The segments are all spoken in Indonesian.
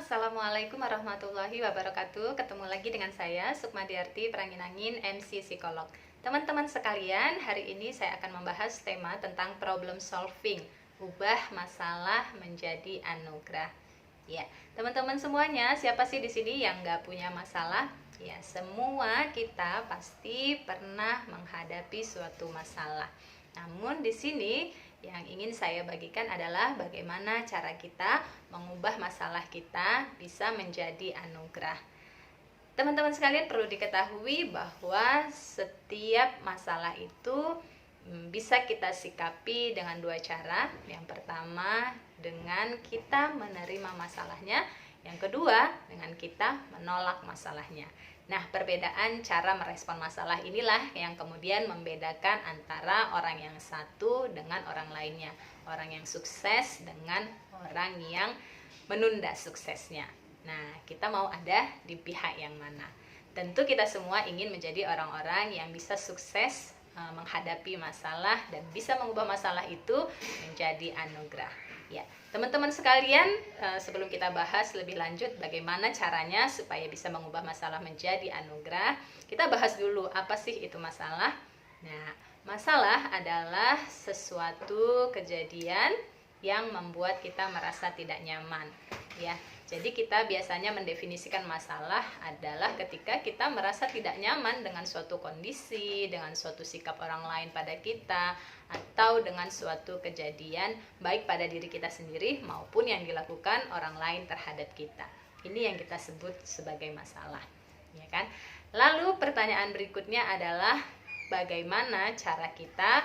Assalamualaikum warahmatullahi wabarakatuh. Ketemu lagi dengan saya, Sukmadiarti Pranginangin, MC Psikolog. Teman-teman sekalian, hari ini saya akan membahas tema tentang problem solving. Ubah masalah menjadi anugerah. Ya, teman-teman semuanya, siapa sih di sini yang nggak punya masalah? Ya, semua kita pasti pernah menghadapi suatu masalah. Namun di sini yang ingin saya bagikan adalah bagaimana cara kita mengubah masalah kita bisa menjadi anugerah. Teman-teman sekalian, perlu diketahui bahwa setiap masalah itu bisa kita sikapi dengan dua cara. Yang pertama, dengan kita menerima masalahnya. Yang kedua, dengan kita menolak masalahnya. Nah, perbedaan cara merespon masalah inilah yang kemudian membedakan antara orang yang satu dengan orang lainnya. Orang yang sukses dengan orang yang menunda suksesnya. Nah, kita mau ada di pihak yang mana? Tentu kita semua ingin menjadi orang-orang yang bisa sukses menghadapi masalah dan bisa mengubah masalah itu menjadi anugerah. Ya, teman-teman sekalian, sebelum kita bahas lebih lanjut bagaimana caranya supaya bisa mengubah masalah menjadi anugerah, kita bahas dulu apa sih itu masalah. Nah, masalah adalah sesuatu kejadian yang membuat kita merasa tidak nyaman, ya. Jadi kita biasanya mendefinisikan masalah adalah ketika kita merasa tidak nyaman dengan suatu kondisi, dengan suatu sikap orang lain pada kita, atau dengan suatu kejadian baik pada diri kita sendiri maupun yang dilakukan orang lain terhadap kita. Ini yang kita sebut sebagai masalah, ya kan? Lalu pertanyaan berikutnya adalah bagaimana cara kita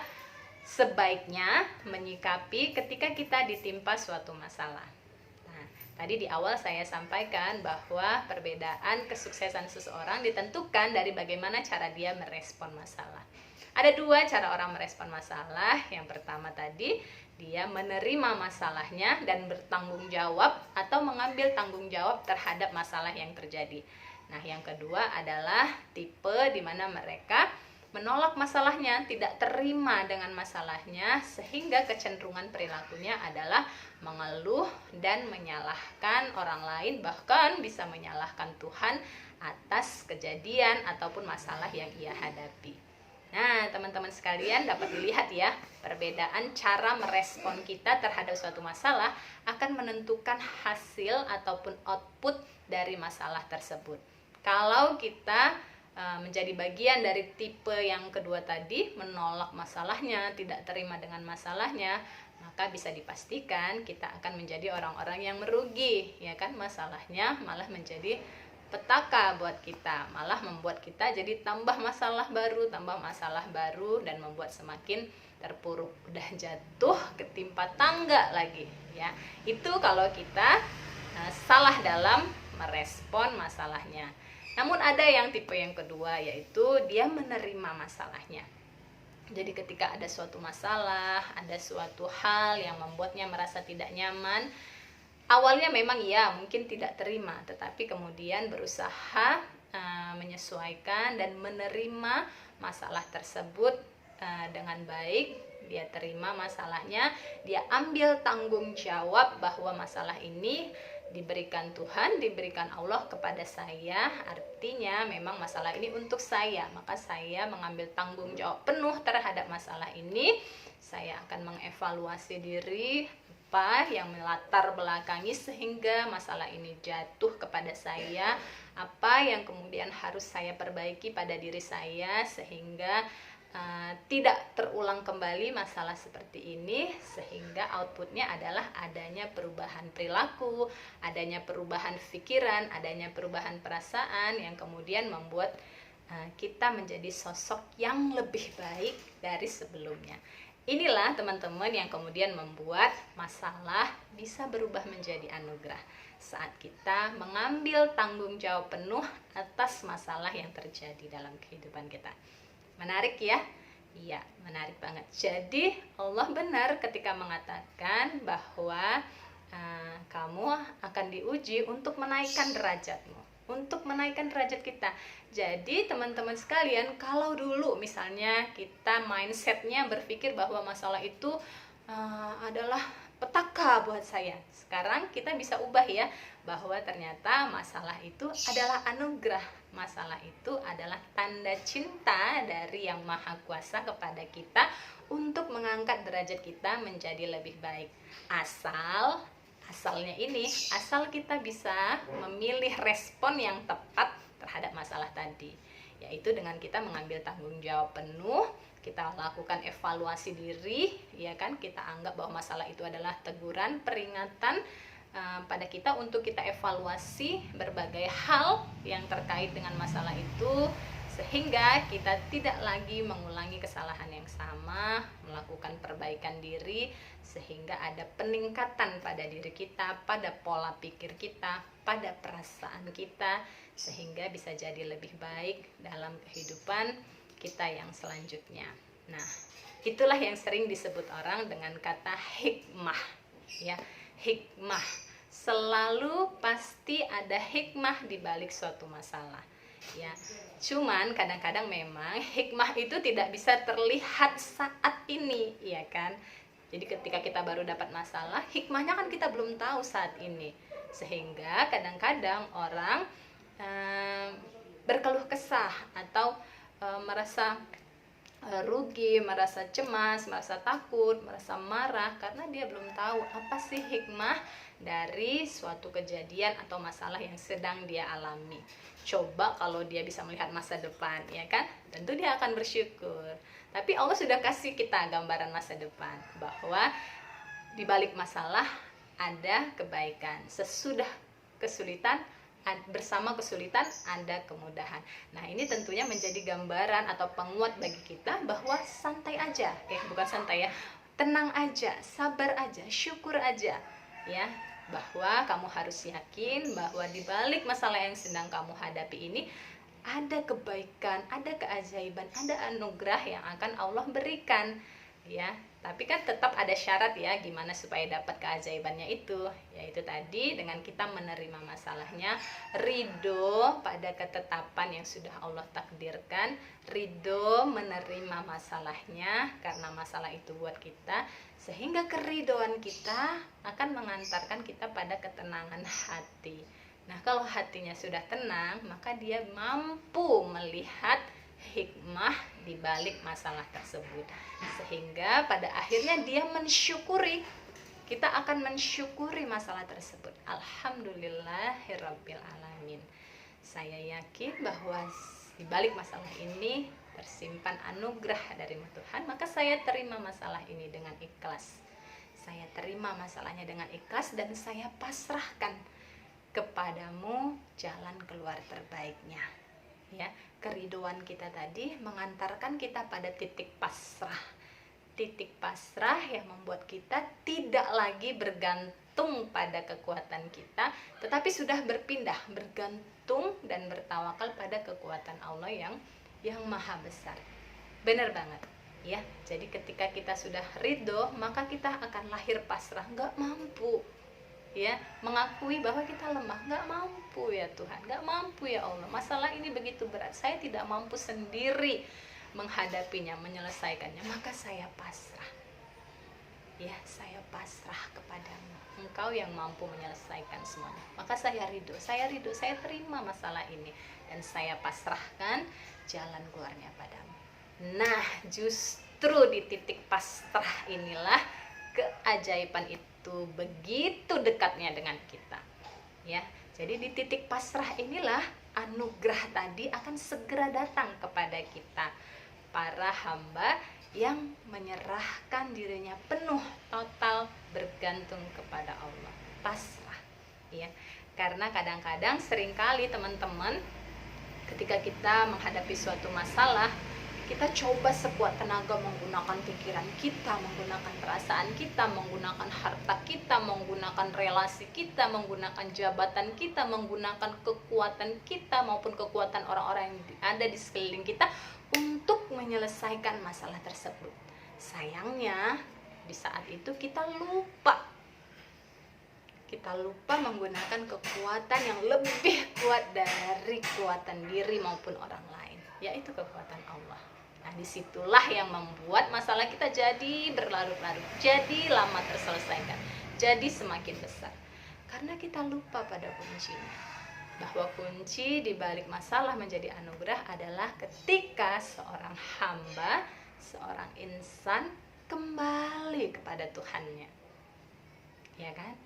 sebaiknya menyikapi ketika kita ditimpa suatu masalah. Tadi di awal saya sampaikan bahwa perbedaan kesuksesan seseorang ditentukan dari bagaimana cara dia merespon masalah. Ada dua cara orang merespon masalah. Yang pertama tadi, dia menerima masalahnya dan bertanggung jawab atau mengambil tanggung jawab terhadap masalah yang terjadi. Nah, yang kedua adalah tipe di mana mereka menolak masalahnya, tidak terima dengan masalahnya, sehingga kecenderungan perilakunya adalah mengeluh dan menyalahkan orang lain, bahkan bisa menyalahkan Tuhan atas kejadian ataupun masalah yang ia hadapi. Nah, teman-teman sekalian, dapat dilihat ya, perbedaan cara merespon kita terhadap suatu masalah akan menentukan hasil ataupun output dari masalah tersebut. Kalau kita menjadi bagian dari tipe yang kedua tadi, menolak masalahnya, tidak terima dengan masalahnya, maka bisa dipastikan kita akan menjadi orang-orang yang merugi, ya kan? Masalahnya malah menjadi petaka buat kita, malah membuat kita jadi tambah masalah baru, dan membuat semakin terpuruk, udah jatuh ketimpa tangga lagi, ya. Itu kalau kita salah dalam merespon masalahnya. Namun ada yang tipe yang kedua, yaitu dia menerima masalahnya. Jadi ketika ada suatu masalah, ada suatu hal yang membuatnya merasa tidak nyaman, awalnya memang ya mungkin tidak terima, tetapi kemudian berusaha menyesuaikan dan menerima masalah tersebut dengan baik. Dia terima masalahnya, dia ambil tanggung jawab bahwa masalah ini diberikan Tuhan, diberikan Allah kepada saya, artinya memang masalah ini untuk saya, maka saya mengambil tanggung jawab penuh terhadap masalah ini. Saya akan mengevaluasi diri, apa yang melatar belakangi sehingga masalah ini jatuh kepada saya, apa yang kemudian harus saya perbaiki pada diri saya sehingga tidak terulang kembali masalah seperti ini, sehingga outputnya adalah adanya perubahan perilaku, adanya perubahan pikiran, adanya perubahan perasaan yang kemudian membuat kita menjadi sosok yang lebih baik dari sebelumnya. Inilah teman-teman yang kemudian membuat masalah bisa berubah menjadi anugerah saat kita mengambil tanggung jawab penuh atas masalah yang terjadi dalam kehidupan kita. Menarik ya? Iya, menarik banget. Jadi Allah benar ketika mengatakan bahwa kamu akan diuji untuk menaikkan derajatmu, untuk menaikkan derajat kita. Jadi teman-teman sekalian, kalau dulu misalnya kita mindsetnya berpikir bahwa masalah itu adalah petaka buat saya. Sekarang kita bisa ubah ya, bahwa ternyata masalah itu adalah anugerah. Masalah itu adalah tanda cinta dari Yang Maha Kuasa kepada kita untuk mengangkat derajat kita menjadi lebih baik. Asalnya ini, asal kita bisa memilih respon yang tepat terhadap masalah tadi, yaitu dengan kita mengambil tanggung jawab penuh, kita lakukan evaluasi diri, ya kan, kita anggap bahwa masalah itu adalah teguran, peringatan pada kita untuk kita evaluasi berbagai hal yang terkait dengan masalah itu, sehingga kita tidak lagi mengulangi kesalahan yang sama, melakukan perbaikan diri, sehingga ada peningkatan pada diri kita, pada pola pikir kita, pada perasaan kita, sehingga bisa jadi lebih baik dalam kehidupan kita yang selanjutnya. Nah, itulah yang sering disebut orang dengan kata hikmah, ya. Hikmah, selalu pasti ada hikmah di balik suatu masalah, ya. Cuman kadang-kadang memang hikmah itu tidak bisa terlihat saat ini, ya kan. Jadi ketika kita baru dapat masalah, hikmahnya kan kita belum tahu saat ini, sehingga kadang-kadang orang berkeluh kesah atau merasa rugi, merasa cemas, merasa takut, merasa marah karena dia belum tahu apa sih hikmah dari suatu kejadian atau masalah yang sedang dia alami. Coba kalau dia bisa melihat masa depan, ya kan? Tentu dia akan bersyukur. Tapi Allah sudah kasih kita gambaran masa depan, bahwa di balik masalah ada kebaikan. Sesudah kesulitan, bersama kesulitan ada kemudahan. Nah, ini tentunya menjadi gambaran atau penguat bagi kita bahwa santai aja, bukan santai ya, tenang aja, sabar aja, syukur aja, ya, bahwa kamu harus yakin bahwa di balik masalah yang sedang kamu hadapi ini ada kebaikan, ada keajaiban, ada anugerah yang akan Allah berikan, ya. Tapi kan tetap ada syarat ya, gimana supaya dapat keajaibannya itu, yaitu tadi dengan kita menerima masalahnya, ridho pada ketetapan yang sudah Allah takdirkan, ridho menerima masalahnya karena masalah itu buat kita, sehingga keridhoan kita akan mengantarkan kita pada ketenangan hati. Nah, kalau hatinya sudah tenang, maka dia mampu melihat hikmah di balik masalah tersebut, sehingga pada akhirnya dia mensyukuri. Kita akan mensyukuri masalah tersebut. Alhamdulillahirabbil alamin. Saya yakin bahwa di balik masalah ini tersimpan anugerah dari Tuhan, maka saya terima masalah ini dengan ikhlas. Saya terima masalahnya dengan ikhlas dan saya pasrahkan kepadamu jalan keluar terbaiknya. Ya, keridhoan kita tadi mengantarkan kita pada titik pasrah. Titik pasrah yang membuat kita tidak lagi bergantung pada kekuatan kita, tetapi sudah berpindah, bergantung dan bertawakal pada kekuatan Allah yang maha besar. Benar banget, ya. Jadi ketika kita sudah ridho, maka kita akan lahir pasrah, nggak mampu, ya, mengakui bahwa kita lemah, nggak mampu ya Tuhan, nggak mampu ya Allah, masalah ini begitu berat, saya tidak mampu sendiri menghadapinya, menyelesaikannya, maka saya pasrah, ya, saya pasrah kepadamu, Engkau yang mampu menyelesaikan semuanya, maka saya ridho, saya terima masalah ini dan saya pasrahkan jalan keluarnya padamu. Nah, justru di titik pasrah inilah keajaiban itu begitu dekatnya dengan kita, ya. Jadi di titik pasrah inilah anugerah tadi akan segera datang kepada kita, para hamba yang menyerahkan dirinya penuh, total bergantung kepada Allah, pasrah, ya. Karena kadang-kadang seringkali teman-teman, ketika kita menghadapi suatu masalah, kita coba sekuat tenaga menggunakan pikiran kita, menggunakan perasaan kita, menggunakan harta kita, menggunakan relasi kita, menggunakan jabatan kita, menggunakan kekuatan kita maupun kekuatan orang-orang yang ada di sekeliling kita untuk menyelesaikan masalah tersebut. Sayangnya di saat itu kita lupa menggunakan kekuatan yang lebih kuat dari kekuatan diri maupun orang lain, yaitu kekuatan Allah. Nah, disitulah yang membuat masalah kita jadi berlarut-larut, jadi lama terselesaikan, jadi semakin besar. Karena kita lupa pada kuncinya, bahwa kunci di balik masalah menjadi anugerah adalah ketika seorang hamba, seorang insan kembali kepada Tuhannya. Ya kan?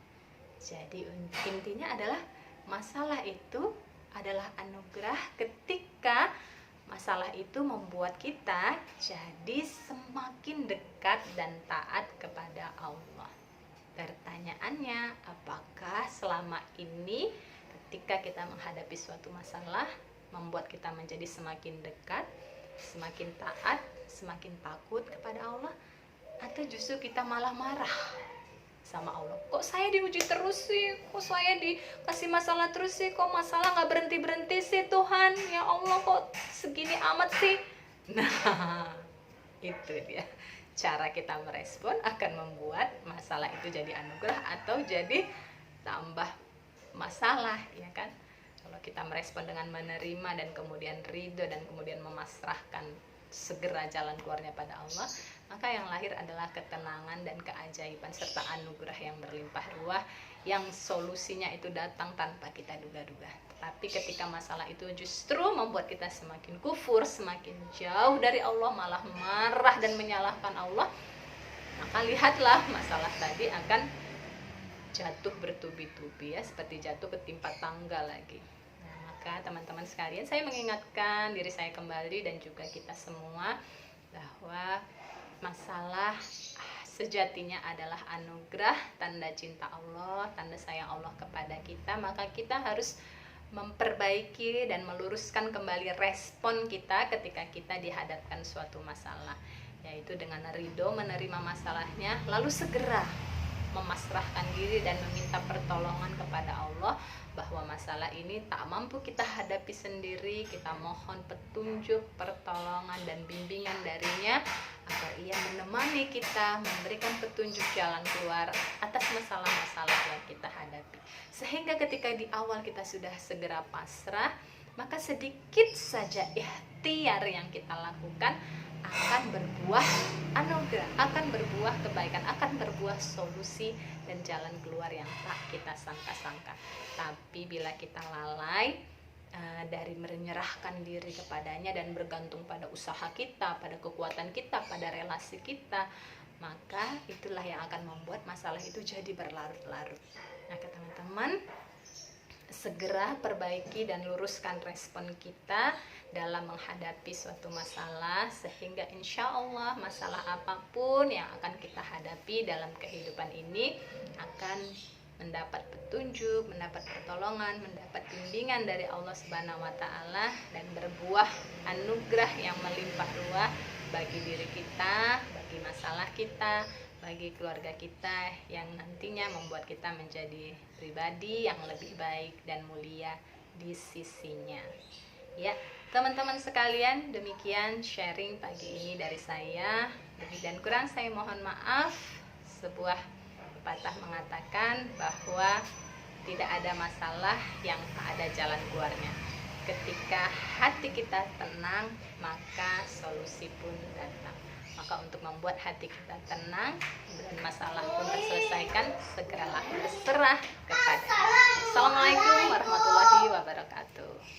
Jadi intinya adalah masalah itu adalah anugerah ketika masalah itu membuat kita jadi semakin dekat dan taat kepada Allah. Pertanyaannya, apakah selama ini ketika kita menghadapi suatu masalah membuat kita menjadi semakin dekat, semakin taat, semakin takut kepada Allah, atau justru kita malah marah sama Allah? Kok saya diuji terus sih? Kok saya dikasih masalah terus sih? Kok masalah gak berhenti-berhenti sih Tuhan? Ya Allah, kok segini amat sih? Nah, itu dia. Cara kita merespon akan membuat masalah itu jadi anugerah atau jadi tambah masalah, ya kan? Kalau kita merespon dengan menerima dan kemudian ridho dan kemudian memasrahkan segera jalan keluarnya pada Allah, maka yang lahir adalah ketenangan dan keajaiban serta anugerah yang berlimpah ruah, yang solusinya itu datang tanpa kita duga-duga. Tapi ketika masalah itu justru membuat kita semakin kufur, semakin jauh dari Allah, malah marah dan menyalahkan Allah, maka lihatlah masalah tadi akan jatuh bertubi-tubi, ya, seperti jatuh ketimpa tangga lagi. Maka teman-teman sekalian, saya mengingatkan diri saya kembali dan juga kita semua bahwa masalah sejatinya adalah anugerah, tanda cinta Allah, tanda sayang Allah kepada kita. Maka kita harus memperbaiki dan meluruskan kembali respon kita ketika kita dihadapkan suatu masalah, yaitu dengan ridho menerima masalahnya, lalu segera memasrahkan diri dan meminta pertolongan kepada Allah bahwa masalah ini tak mampu kita hadapi sendiri. Kita mohon petunjuk, pertolongan dan bimbingan darinya agar ia menemani kita, memberikan petunjuk jalan keluar atas masalah-masalah yang kita hadapi. Sehingga ketika di awal kita sudah segera pasrah, maka sedikit saja ikhtiar yang kita lakukan akan berbuah anugerah, akan berbuah kebaikan, akan berbuah solusi dan jalan keluar yang tak kita sangka-sangka. Tapi bila kita lalai dari menyerahkan diri kepadanya dan bergantung pada usaha kita, pada kekuatan kita, pada relasi kita, maka itulah yang akan membuat masalah itu jadi berlarut-larut. Nah, teman-teman, segera perbaiki dan luruskan respon kita dalam menghadapi suatu masalah, sehingga insya Allah masalah apapun yang akan kita hadapi dalam kehidupan ini akan mendapat petunjuk, mendapat pertolongan, mendapat bimbingan dari Allah Subhanahu wa Ta'ala, dan berbuah anugerah yang melimpah ruah bagi diri kita, bagi masalah kita, bagi keluarga kita, yang nantinya membuat kita menjadi pribadi yang lebih baik dan mulia di sisinya. Ya, teman-teman sekalian, demikian sharing pagi ini dari saya. Lebih dan kurang saya mohon maaf. Sebuah pepatah mengatakan bahwa tidak ada masalah yang tak ada jalan keluarnya. Ketika hati kita tenang, maka solusi pun datang. Maka untuk membuat hati kita tenang dan masalah pun terselesaikan, segeralah berserah kepada Allah. Assalamualaikum warahmatullahi wabarakatuh.